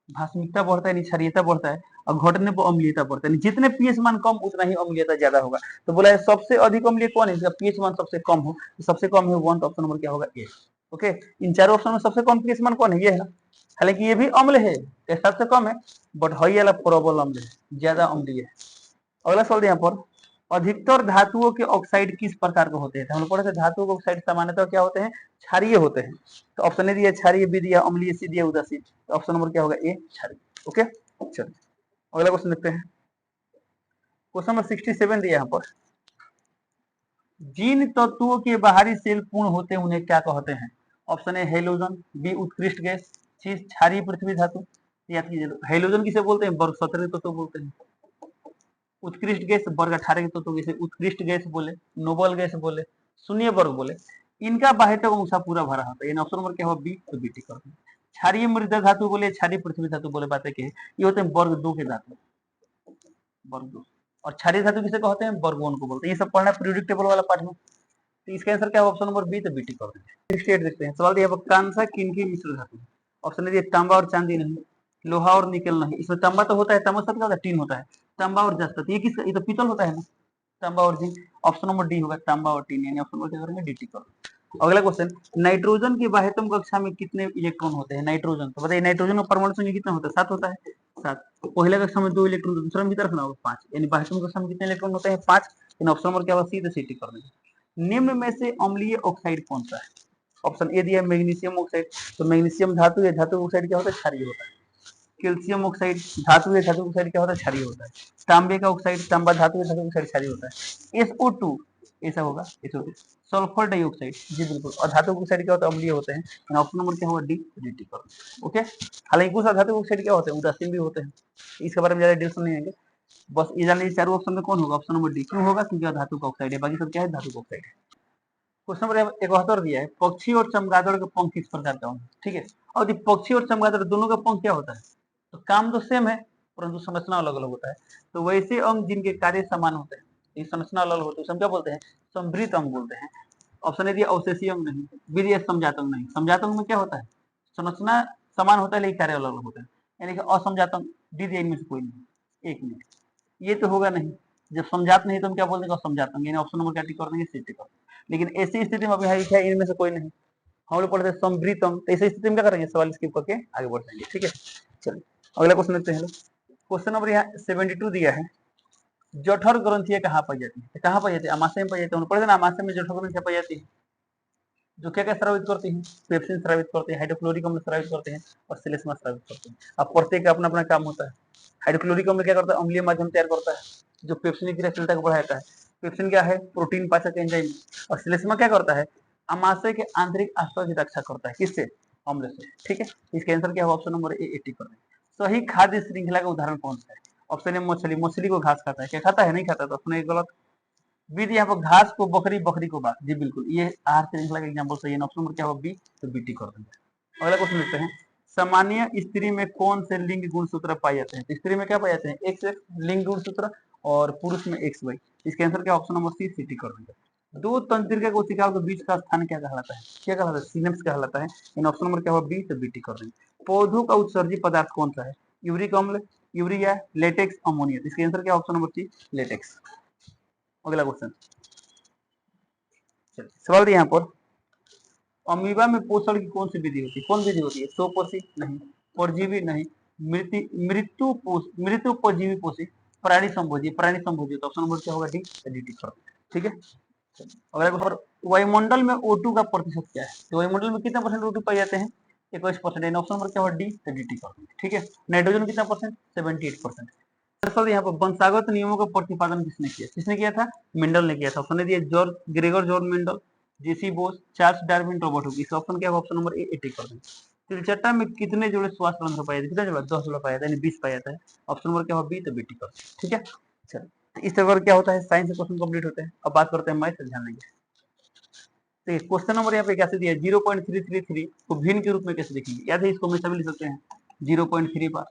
भास्मिकता बढ़ता है, क्षारीयता बढ़ता है, और घटने पर अम्लीयता बढ़ता है। जितने पीएच मान कम उतना ही अम्लीयता ज्यादा होगा। तो बोला है सबसे अधिक अम्लीय कौन है? जिसका पीएच मान सबसे कम हो। तो सबसे कम है 1, तो ऑप्शन नंबर क्या होगा? ए। ओके, इन चारों ऑप्शन में सबसे कम पीएच मान कौन है? ये है ना। हालांकि ये भी अम्ल है, सबसे कम है, बट हई वाला प्रबल अम्ल है, ज्यादा अम्लीय है। अगला सवाल यहाँ पर, अधिकतर धातुओं के ऑक्साइड किस प्रकार के होते हैं? हम लोग पढ़े थे धातुओं के ऑक्साइड सामान्यतः क्या होते हैं? क्षारीय होते हैं। तो ऑप्शन ए दिया क्षारीय, बी दिया अम्लीय, सी दिया उदासीन। तो ऑप्शन नंबर क्या होगा? ए, क्षारीय। ओके, चलिए अगला क्वेश्चन देखते हैं। क्वेश्चन नंबर 67 दिया यहाँ पर, जिन तत्वों के बाहरी सेल पूर्ण होते हैं उन्हें क्या कहते हैं? ऑप्शन ए हेलोजन, बी उत्कृष्ट गैस, सी क्षारीय पृथ्वी धातु। याद कीजिए, हेलोजन किसे बोलते हैं? वर्ग 17 तत्व बोलते हैं। उत्कृष्ट गैस वर्ग 18 के तत्व, जैसे उत्कृष्ट गैस बोले, नोबल गैस बोले, शून्य वर्ग बोले, इनका बाह्यतम अंश पूरा भरा होता है। ऑप्शन नंबर क्या होगा? बी, तो बीटी कर दें। क्षारीय मृदा धातु बोले, क्षारीय पृथ्वी धातु बोले, बातें के ये होते हैं वर्ग 2 के धातु, वर्ग 2। और क्षारीय धातु किसे कहते हैं? वर्ग 1 को बोलते हैं। ये सब पढ़ना पीरियोडिक टेबल वाला पार्ट में। तो इसका आंसर क्या होगा? ऑप्शन नंबर बी, तो बीटी कर देंगे। स्टेट देखते हैं, सवाल दिया कांसा किनकी मिश्र धातु? ऑप्शन दिया तांबा और चांदी नहीं, लोहा और निकल नहीं। इसमें तांबा तो होता है, तांबा साथ क्या होता है? टीन होता है। तांबा और जस्त, ये किस, ये तो पीतल होता है ना, तांबा और जिंक। ऑप्शन नंबर डी होगा, तांबा और टीन, यानी ऑप्शन नंबर क्या करेंगे? डीटी कर। अगला क्वेश्चन, नाइट्रोजन की बाह्यतम कक्षा में कितने इलेक्ट्रॉन होते हैं? नाइट्रोजन तो बताइए, नाइट्रोजन का परमाणु संख्या कितना होता है? 7 होता है। 7। पहला कक्षा में 2 इलेक्ट्रॉन, दूसरा में की तरफ ना होगा 5, यानी बाह्यतम कक्षा में कितने इलेक्ट्रॉन होते हैं? 5। ऑप्शन नंबर क्या होगा? सी, तो सीटी कर देंगे। निम्न में से अम्लीय ऑक्साइड कौन सा है? ऑप्शन ए दिया मैग्नीशियम ऑक्साइड। तो मैग्नीशियम धातु है, धातु ऑक्साइड क्या होता है? क्षारीय होता है। कैल्शियम ऑक्साइड धातु है, धातु ऑक्साइड क्या होता है? क्षारीय होता है। तांबे का ऑक्साइड, तांबा धातु है, धातु ऑक्साइड क्षारीय होता है। SO2 ऐसा होगा, SO2। सल्फर डाइऑक्साइड, जी बिल्कुल। और धातु ऑक्साइड क्या होता है? अम्लीय होते हैं। ऑप्शन नंबर क्या होगा? डी, डी कर। ओके, हालांकि कुछ धातु ऑक्साइड क्या होते हैं? उदासीन भी होते हैं। इसके बारे में ज्यादा डिटेल्स नहीं आएंगे, बस ये जान लीजिए चारों ऑप्शन में कौन होगा? Option number D. क्यों होगा? क्योंकि धातु का ऑक्साइड है, बाकी सब क्या है? धातु का ऑक्साइड है। क्वेश्चन नंबर 71 दिया है, पक्षी और चमगादड़ का पंख किस प्रकार का होगा? ठीक है, और पक्षी और चमगादड़ दोनों का पंख क्या होता है? तो काम तो सेम है, परंतु संरचना अलग अलग होता है। तो वैसे अंग जिनके कार्य समान होते हैं, ये संरचना अलग होती है, हम क्या बोलते हैं? समृद्ध अंग बोलते हैं। ऑप्शन ए दिया अवशेषीय अंग नहीं, बी दिया समजात अंग नहीं। समजात अंग में क्या होता है? संरचना समान होता है लेकिन कार्य अलग अलग होते हैं, यानी कि असमजात अंग। डी दिया इनमें से कोई नहीं। 1 मिनट, ये तो होगा नहीं, जब समझात नहीं तो हम क्या बोल देंगे? समझात अंग, यानी ऑप्शन नंबर क्या टिक कर देंगे? सी टिक कर। लेकिन ऐसी स्थिति में अभी है इनमें से कोई नहीं, हम लोग पढ़ते हैं समृद्ध अंग। तो ऐसी स्थिति में क्या करेंगे? सवाल स्किप करके आगे बढ़ जाएंगे। ठीक है, चलिए अगला क्वेश्चन लेते हैं। क्वेश्चन नंबर यहाँ 72 दिया है, जठर ग्रंथियां कहाँ पाई जाती है? कहाँ पाई जाती है? आमाशय में पाई जाती है। पढ़ते ना, आमाशय में जठर ग्रंथियां पाई जाती है, जो क्या क्या स्रावित करती हैं? पेप्सिन स्रावित करते हैं, हाइड्रोक्लोरिक अम्ल स्रावित करते हैं, और श्लेष्मा स्रावित करते हैं। अब प्रत्येक का अपना अपना काम होता है। हाइड्रोक्लोरिक अम्ल क्या करता है? अम्लीय माध्यम तैयार करता है, जो पेप्सिन की क्रियाशीलता को बढ़ाता है। पेप्सिन क्या है? प्रोटीन पाचक एंजाइम। और श्लेष्मा क्या करता है? अमाशय के आंतरिक आसपास की रक्षा करता है, किससे? अम्ल से। ठीक है, इसका आंसर क्या है? ऑप्शन नंबर ए, 80 कर दें। सही खाद्य श्रृंखला का उदाहरण कौन सा है? ऑप्शन ए मछली, मछली को घास खाता है, क्या खाता है? नहीं खाता। तो ऑप्शन ए गलत। विधि यहाँ पर घास को बकरी, बकरी को बाघ, जी बिल्कुल, ये आहार श्रृंखला का एग्जाम्पल सही है। ऑप्शन नंबर क्या होगा? बी, तो बीटी कर देंगे। अगला क्वेश्चन लेते हैं, सामान्य स्त्री में कौन से लिंग गुणसूत्र पाए जाते हैं? स्त्री में क्या पाए जाते हैं? एक्स लिंग गुणसूत्र, और पुरुष में एक्स वाई। इसके आंसर क्या? ऑप्शन नंबर सी, सीटी कर देंगे। दो तंत्रिका कोशिकाओं के बीच का स्थान क्या कहलाता है? क्या कहलाता है? सिनेप्स कहलाता है। इन ऑप्शन नंबर क्या होगा? बी, तो बीटी कर देंगे। पौधों का उत्सर्जी पदार्थ कौन सा है? यूरिक अम्ल, यूरिया, लेटेक्स, अमोनिया। इसके आंसर क्या? Option number C, latex. अगला क्वेश्चन, सवाल यहाँ पर, अमीबा में पोषण की कौन सी विधि होती है? कौन विधि होती है? स्वपोषी नहीं, परजीवी नहीं, मृत्यु परजीवी पोषी, प्राणी संभोजी। प्राणी संभोजी, तो ऑप्शन नंबर क्या होगा? डी, डी कर। ठीक है, अगला वायुमंडल में O2 का प्रतिशत क्या है? तो वायुमंडल में कितना परसेंट O2 पाए जाते हैं? 21%। ऑप्शन नंबर क्या होगा? डी, डी टी कर। ठीक है, नाइट्रोजन कितना परसेंट? 78%। दरअसल यहाँ पर वंशागत नियमों का प्रतिपादन किसने किया? किसने किया था? मेंडल ने किया था। ऑप्शन दिया George Gregor George Mendel, JC Bose, Charles Darwin, Robert Hooke. इसका ऑप्शन क्या होगा? ऑप्शन नंबर ए, 80 कर देंगे। तिलचट्टा में कितने जोड़े श्वास रंध्र पाए जाते हैं? कितने जोड़ा? 10 जोड़ा पाया जाता है, यानी 20 पाया जाता है। ऑप्शन नंबर क्या होगा? बी, तो बीटी कर। ठीक है, चलो इस तरह क्या होता है? साइंस के क्वेश्चन कंप्लीट होते हैं। अब बात करते हैं मैथ, ध्यान देंगे। तो क्वेश्चन नंबर यहाँ पे कैसे दिया है 0.333 को भिन्न के रूप में कैसे लिखेंगे, याद है इसको हमेशा भी लिख सकते हैं 0.3 बार।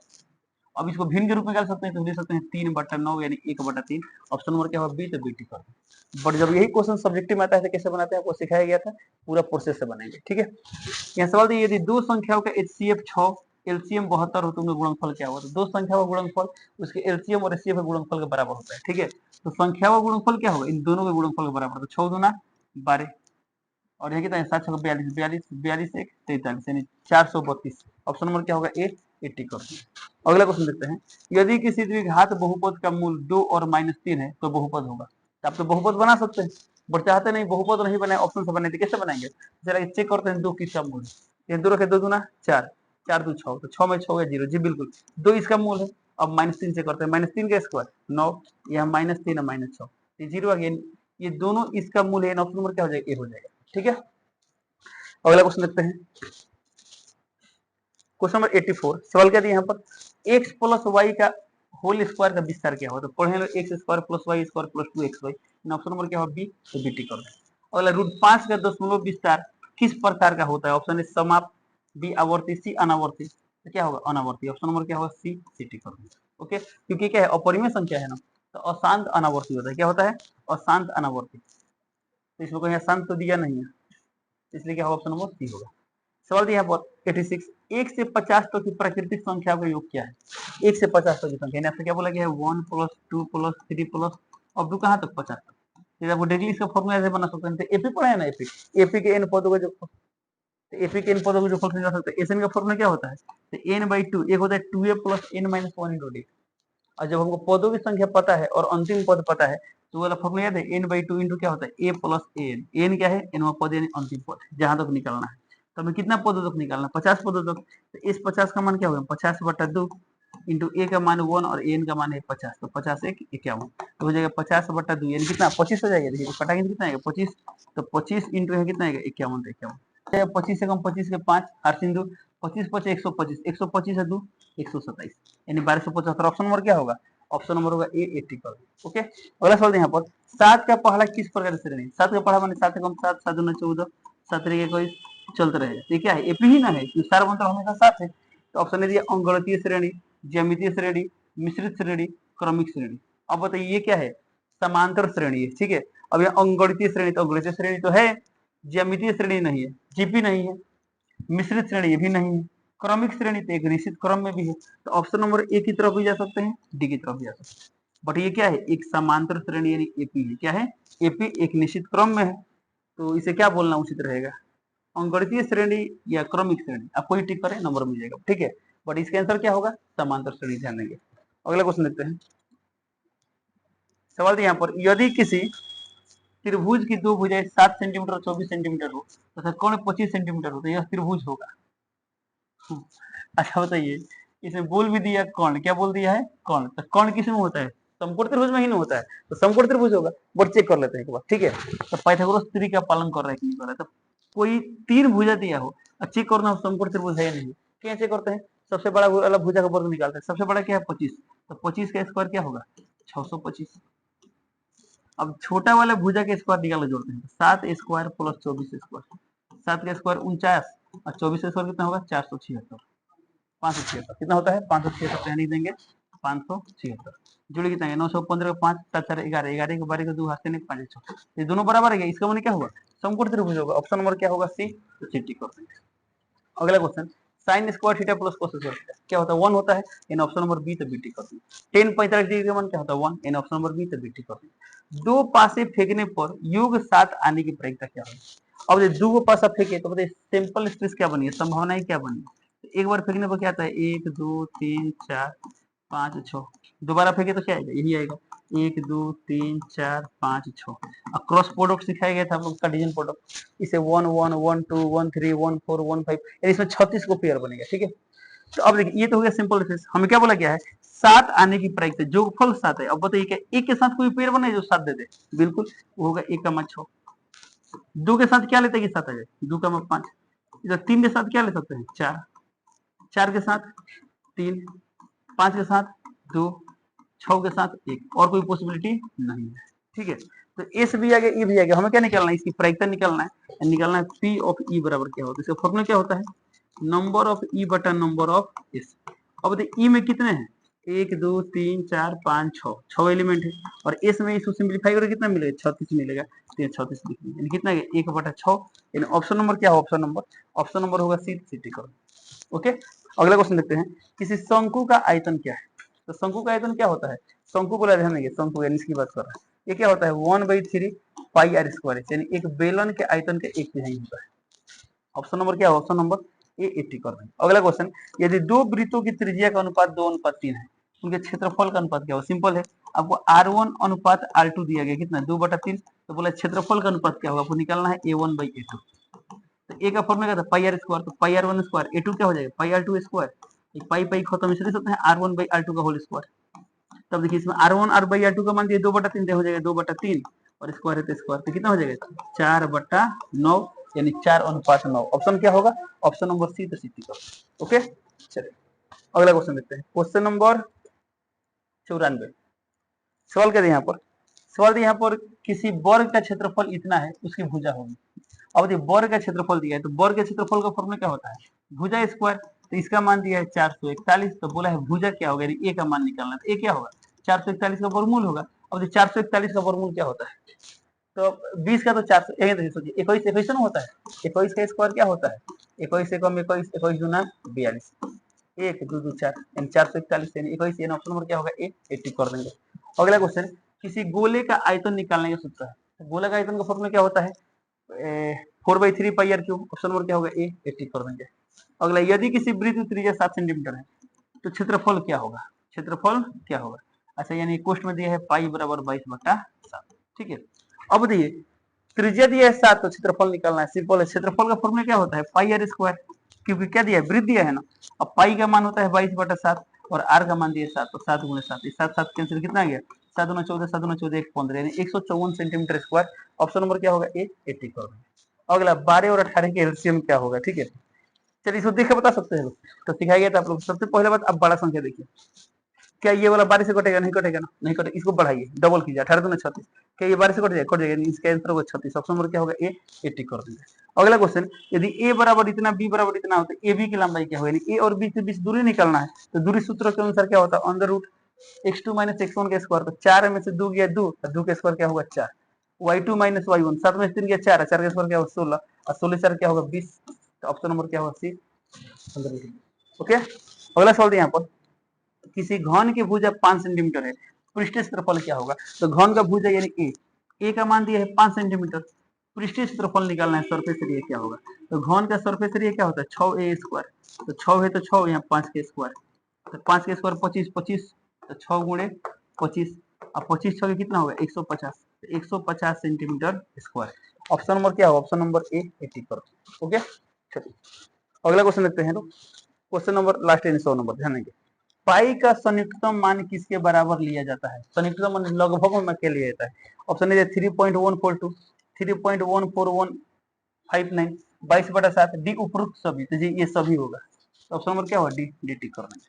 अब इसको भिन्न के रूप में निकाल सकते हैं तो लिख सकते हैं 3/9 यानी 1/3। ऑप्शन नंबर क्या होगा बी, तो बी टिक कर दें। बट जब यही क्वेश्चन सब्जेक्टिव में आता है तो कैसे बनाते हैं आपको सिखाया गया था, पूरा प्रोसेस से बनाएंगे, ठीक है। यहाँ सवाल दिए यदि दो संख्याओं का HCF 6 एलसीएम 72 हो तो उनका गुणनफल क्या होगा। तो दो संख्याओं का गुणनफल उसके एलसीएम और एचसीएफ के गुणनफल के बराबर होता है, ठीक है। तो संख्याओं का गुणनफल क्या होगा, इन दोनों के गुणनफल के बराबर। तो 6 दूना 12 और ये कितना है 7 6 42 42 42 1 43 यानी 432। ऑप्शन नंबर क्या होगा ए, 80 कर। अगला क्वेश्चन देखते हैं, यदि किसी द्विघात बहुपद का मूल 2 और -3 है तो बहुपद होगा। तो आप तो बहुपद बना सकते हैं, बट चाहते नहीं बहुपद नहीं बनाए, ऑप्शन से बनाए, कैसे बनाएंगे, जरा चेक करते हैं 2 किसका मूल है। 2 रखे 2 दूना 4 4 2 6 तो 6 में 6 0 जी बिल्कुल 2 इसका मूल है। अब -3 से करते हैं, -3 का स्क्वायर 9, यहाँ -3 और -6 ये 0 आ गया, ये दोनों इसका मूल है। ऑप्शन नंबर क्या हो जाएगा, ए हो जाएगा, ठीक है। अगला क्वेश्चन देखते हैं, क्वेश्चन नंबर 84। सवाल क्या दिया यहाँ पर, x प्लस वाई का होल स्क्वायर का विस्तार क्या होगा। तो पढ़े लो x square plus y square plus 2xy। Option number क्या होगा बी, तो बी टिक कर दें। अगला √5 का दशमलव विस्तार किस प्रकार का होता है। ऑप्शन ए समाप्त, बी आवर्ती, सी अनावर्ती। तो क्या होगा अनावर्ती। ऑप्शन नंबर क्या होगा सी, सी टिक कर दें। ओके, क्योंकि क्या है अपरिमेय संख्या है ना, तो अशांत अनावर्ती होता है। क्या होता है अशांत अनावर्ती। तो इसमें कोई शांत तो दिया नहीं है, इसलिए क्या होगा ऑप्शन नंबर सी होगा। सवाल दिया पर 86, 1 से 50 तक की प्राकृतिक संख्या का योग क्या है। 1 से 50 तक की संख्या आपसे क्या बोला गया है 1 + 2 + 3 प्लस अब 2 कहाँ तक 50 तक। जैसे आपको डेली इसका फॉर्मूला ऐसे बना सकते हैं, तो एपी पढ़ा है ना, एपी एपी के n पदों का जो, तो एपी के n पदों का जो फल निकाल सकते हैं। एसएन का फॉर्मूला क्या होता है, तो n/2 एक होता है 2a + n - 1 × d। और जब हमको पदों की संख्या पता है और अंतिम पद पता है तो वाला फॉर्मूला याद है n/2 × क्या होता है a + an। n क्या है, n पद यानी अंतिम पद जहां तक निकालना है। तो हमें कितना पदों तक निकालना, 50 पदों तक। तो इस 50 का मान क्या होगा 50/2 इंटू a का मान 1 और n का मान है 50, तो 50 1 51 तो हो जाएगा 50/2 यानी कितना 25 हो जाएगा। देखिए कटाएंगे कितना आएगा 25, तो 25 इंटू है कितना आएगा 51, तो 51 25 से कम 25 के 5 8 सिंधु 25 5 125 125 है 2 127 यानी 1275। ऑप्शन नंबर क्या होगा, ऑप्शन नंबर होगा ए 80 पर। ओके, अगला सवाल यहाँ पर 7 का पहाड़ा किस प्रकार से श्रेणी। 7 का पहाड़ा माने 7 से कम 7 7 दूना 14 7 3 21 चलते रहेगा। ये क्या है एपी ही ना है, सारा मंत्र हमेशा 7 है। तो ऑप्शन है अंगगणितीय श्रेणी, ज्यामितीय श्रेणी, मिश्रित श्रेणी, क्रमिक श्रेणी। अब बताइए ये क्या है, समांतर श्रेणी है, ठीक है। अब यहाँ अंगगणितीय श्रेणी, तो अंगगणितीय श्रेणी तो है, ज्यामितीय श्रेणी नहीं है, जीपी नहीं है, मिश्रित श्रेणी भी नहीं है, क्रमिक श्रेणी तो एक निश्चित क्रम में भी है। तो ऑप्शन नंबर ए की तरफ भी जा सकते हैं, डी की तरफ भी जा सकते हैं। बट ये क्या है एक समांतर श्रेणी यानी एपी है। क्या है एपी, एक निश्चित क्रम में है, तो इसे क्या बोलना उचित रहेगा, अंगगणितीय श्रेणी या क्रमिक श्रेणी। आप कोई टिक करें नंबर मिल जाएगा, ठीक है। बट इसका आंसर क्या होगा समांतर श्रेणी, ध्यान देंगे। अगला क्वेश्चन देखते हैं, सवाल यहाँ पर यदि किसी त्रिभुज की दो भुजाएं 7 सेंटीमीटर और 24 सेंटीमीटर हो तथा कोण 25 सेंटीमीटर हो तो यह त्रिभुज होगा। अच्छा बताइए, इसमें बोल भी दिया कौन, क्या बोल दिया है कौन, तो कौन किस में होता है समकोण त्रिभुज में ही नहीं होता है, तो समकोण त्रिभुज होगा। बट चेक कर लेते हैं एक बार, ठीक है। तो पाइथागोरस थ्योरी का पालन कर रहा है कि नहीं कर रहा है। तो कोई 3 भुजा दिया हो, चेक करना समकोण त्रिभुज है या नहीं। क्या चेक करते हैं, सबसे बड़ा वाला भुजा का वर्ग निकालते हैं। सबसे बड़ा क्या है 25, तो 25 का स्क्वायर क्या होगा 625। अब छोटा वाला भुजा के स्क्वायर निकाल के जोड़ते हैं, 7 स्क्वायर प्लस 24 स्क्वायर, 7 का स्क्वायर 49 और 24 का स्क्वायर कितना होगा 476, 576 कितना होता है 576, यहाँ लिख देंगे 576। जुड़े कितना है 915 5 7 4 11 11 के 12 के 2 हाथ से 5 6, ये दोनों बराबर है, इसका मतलब क्या होगा समकोण त्रिभुज होगा। ऑप्शन नंबर क्या होगा सी, तो सी टिक कर देंगे। अगला question sine square theta plus cos square theta क्या होता है 1 होता है, इन ऑप्शन नंबर बी, तो बी टिक कर देंगे। 10 45 डिग्री का मान क्या होता है 1, इन ऑप्शन नंबर बी, तो बी टिक कर देंगे। दो पासे फेंकने पर योग 7 आने की प्रायिकता क्या होगी। अब जब दो पासा फेंके तो बताइए सिंपल स्ट्रेस क्या बनी है, संभावनाएं क्या बनी है। एक बार फेंकने पर क्या आता है 1 2 3 4 5 6, दोबारा फेंके तो क्या आएगा यही आएगा 1 2 3 4 5 6। क्रॉस प्रोडक्ट सिखाया गया था हम लोग का, डिवीजन प्रोडक्ट, इसे 1 1 1 2 1 3 1 4 1 5 यानी इसमें 36 को पेयर बनेगा, ठीक है। तो अब देखिए ये तो हो गया सिंपल स्ट्रेस, हमें क्या बोला गया है 7 आने की प्रायिकता, जो फल 7 है। अब बताइए क्या एक के साथ कोई पेयर बने जो 7 दे दे, बिल्कुल वो होगा 1 का मान 6। 2 के साथ क्या लेते हैं कि 7 आ जाए, 2 का मान 5। इधर 3 के साथ क्या ले सकते हैं 4, 4 के साथ 3, 5 के साथ 2, 6 के साथ 1, और कोई पॉसिबिलिटी नहीं है, ठीक है। तो एस भी आ गया, ई भी आ गया, हमें क्या निकालना है, इसकी प्रायिकता निकालना है, निकालना है पी ऑफ ई बराबर क्या होता है, इसका फॉर्मूला क्या होता है, नंबर ऑफ ई बटा नंबर ऑफ एस। अब देखिए ई में कितने हैं, 1 2 3 4 5 6 एलिमेंट है, और एस में इसको सिंप्लीफाई करके कितना मिलेगा, 36 मिलेगा, तो 36 लिख लीजिए, कितना है 1/6, यानी ऑप्शन नंबर क्या है, ऑप्शन नंबर होगा सी, सिटी करो। ओके, अगला क्वेश्चन देखते हैं, किसी शंकु का आयतन क्या है, तो शंकु का आयतन क्या होता है, शंकु बोला ध्यान देंगे, शंकु यानी इसकी बात कर रहा है, ये क्या होता है 1/3 पाई आर स्क्वायर, यानी एक बेलन के आयतन के एक तिहाई होता है। ऑप्शन नंबर क्या है, ऑप्शन नंबर ए 80 कर देंगे। अगला क्वेश्चन, यदि दो वृत्तों की त्रिज्या का अनुपात 2:3 है, उनके क्षेत्रफल का अनुपात क्या हो, सिंपल है, आपको R1 अनुपात R2 दिया गया, कितना 2/3, तो बोला क्षेत्रफल का अनुपात क्या होगा, आपको निकालना है A1/A2। तो ए का फॉर्मूला क्या था, पाई आर स्क्वायर, तो पाई R1 स्क्वायर, A2 क्या हो जाएगा, पाई R2 स्क्वायर, एक पाई पाई खत्म, इसे लिख सकते हैं R1/R2 का होल स्क्वायर। तब देखिए इसमें R1 R/R2 का मान दिया 2/3, हो जाएगा 2/3, और स्क्वायर है तो स्क्वायर, तो कितना हो जाएगा 4/9, यानी 4:9। ऑप्शन क्या होगा, ऑप्शन नंबर सी, तो सी का। ओके, चलिए अगला क्वेश्चन देखते हैं, क्वेश्चन नंबर 94। सवाल क्या है यहाँ पर, सवाल यहाँ पर किसी वर्ग का क्षेत्रफल इतना है, उसकी भुजा होगी। अब देखिए वर्ग का क्षेत्रफल दिया है, तो वर्ग के क्षेत्रफल का फॉर्मूला क्या होता है, भुजा स्क्वायर, तो इसका मान दिया है 441, तो बोला है भुजा क्या होगा, यानी ए का मान निकालना, तो ए क्या होगा 441 का वर्गमूल होगा। अब 441 का वर्गमूल क्या होता है, तो 20 का तो 400, सोचिए 21 21 ना होता है, 21 का स्क्वायर क्या होता है, 21 एकम 21, 21 दूना 42, 1 2 2 4, यानी 441, यानी 21, यानी ऑप्शन नंबर क्या होगा ए 80 कर देंगे। अगला क्वेश्चन, किसी गोले का आयतन निकालने का सूत्र है, तो गोले का आयतन का फॉर्मूला क्या होता है, 4/3 पाई आर क्यूब, ऑप्शन नंबर क्या होगा ए 80 कर देंगे। अगला, यदि किसी वृत्त की त्रिज्या 7 सेंटीमीटर है, तो क्षेत्रफल क्या होगा, क्षेत्रफल क्या होगा, अच्छा यानी क्वेश्चन में दिया है पाई बराबर 22/7, ठीक है। अब देखिए त्रिज्या दिया है 7, तो क्षेत्रफल निकालना है, सिंपल है, क्षेत्रफल का फॉर्मूला क्या होता है पाई आर स्क्वायर, क्योंकि क्या दिया है, वृत्त दिया है ना, अब पाई का मान होता है 22/7, और आर का मान दिया है 7, तो 7 × 7, 7 7 कैंसिल, कितना आ गया 7 × 14, 7 × 14 15, यानी 154 सेंटीमीटर स्क्वायर। ऑप्शन नंबर क्या होगा ए 80 कर देंगे। अगला 12 और 18 के एलसीएम क्या होगा, ठीक है, चलिए इसको देख के बता सकते हैं लोग, तो सिखाया गया था आप लोग। सबसे पहले बात, अब बड़ा संख्या देखिए, क्या ये वाला 12 से कटेगा, नहीं कटेगा ना, नहीं कटेगा, इसको बढ़ाइए, डबल कीजिए, 18 दूना 36, क्या ये 12 से कट जाएगा, कट जाएगा, इसका आंसर होगा 36। ऑप्शन नंबर क्या होगा ए 80 कर देंगे। अगला क्वेश्चन, यदि ए बराबर इतना, बी बराबर इतना हो, तो ए बी की लंबाई क्या होगी, ए और बी के बीच दूरी निकालना है, तो दूरी सूत्र के अनुसार क्या होता है, अंडर रूट x2 - x1 का स्क्वायर, तो 4 में से 2 गया 2, और 2 का स्क्वायर क्या होगा 4, y2 - y1, 7 में से 3 गया 4, 4 का स्क्वायर क्या होगा 16, और 16 4 क्या होगा 20, तो ऑप्शन नंबर क्या होगा सी, अंडर रूट। ओके, अगला सवाल यहाँ पर, किसी घन की भुजा 5 सेंटीमीटर है, पृष्ठीय क्षेत्रफल क्या होगा, तो घन का भुजा यानी ए का मान दिया है 5 सेंटीमीटर, पृष्ठीय क्षेत्रफल निकालना है, सरफेस एरिया क्या होगा, तो घन का सरफेस एरिया क्या होता है 6a स्क्वायर, तो 6 है तो 6, यहाँ 5 के स्क्वायर, तो 5 के स्क्वायर 25 25, तो 6 × 25, अब 25 6 कितना होगा 150, तो 150 सेंटीमीटर स्क्वायर। ऑप्शन नंबर क्या होगा, ऑप्शन नंबर ए 80 पर। ओके, चलिए अगला क्वेश्चन देखते हैं, तो क्वेश्चन नंबर लास्ट 100 नंबर, ध्यान देंगे, पाई का संयुक्तम मान किसके बराबर लिया जाता है, संयुक्तम मान लगभग में क्या लिया जाता है, ऑप्शन ए 3.142, 3.14159, 22/7, डी उपरोक्त सभी, तो जी ये सभी होगा, तो ऑप्शन नंबर क्या होगा डी, डी टिक करना है।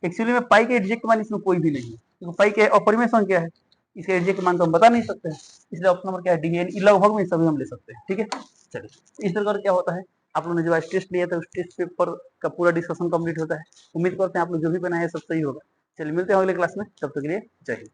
एक्चुअली में पाई के एग्जैक्ट मान इसमें कोई भी नहीं है, क्योंकि पाई के अपरिमेय संख्या है, इसका एग्जैक्ट मान तो हम बता नहीं सकते हैं, इसलिए ऑप्शन नंबर क्या है डी, यानी लगभग में सभी हम ले सकते हैं, ठीक है। चलिए इस तरह क्या होता है, आप लोगों ने जो आज टेस्ट लिया था उस टेस्ट पेपर का पूरा डिस्कशन कंप्लीट होता है। उम्मीद करते हैं आप लोग जो भी बनाए सब सही होगा। चलिए मिलते हैं अगले क्लास में, तब तक के लिए जय हिंद।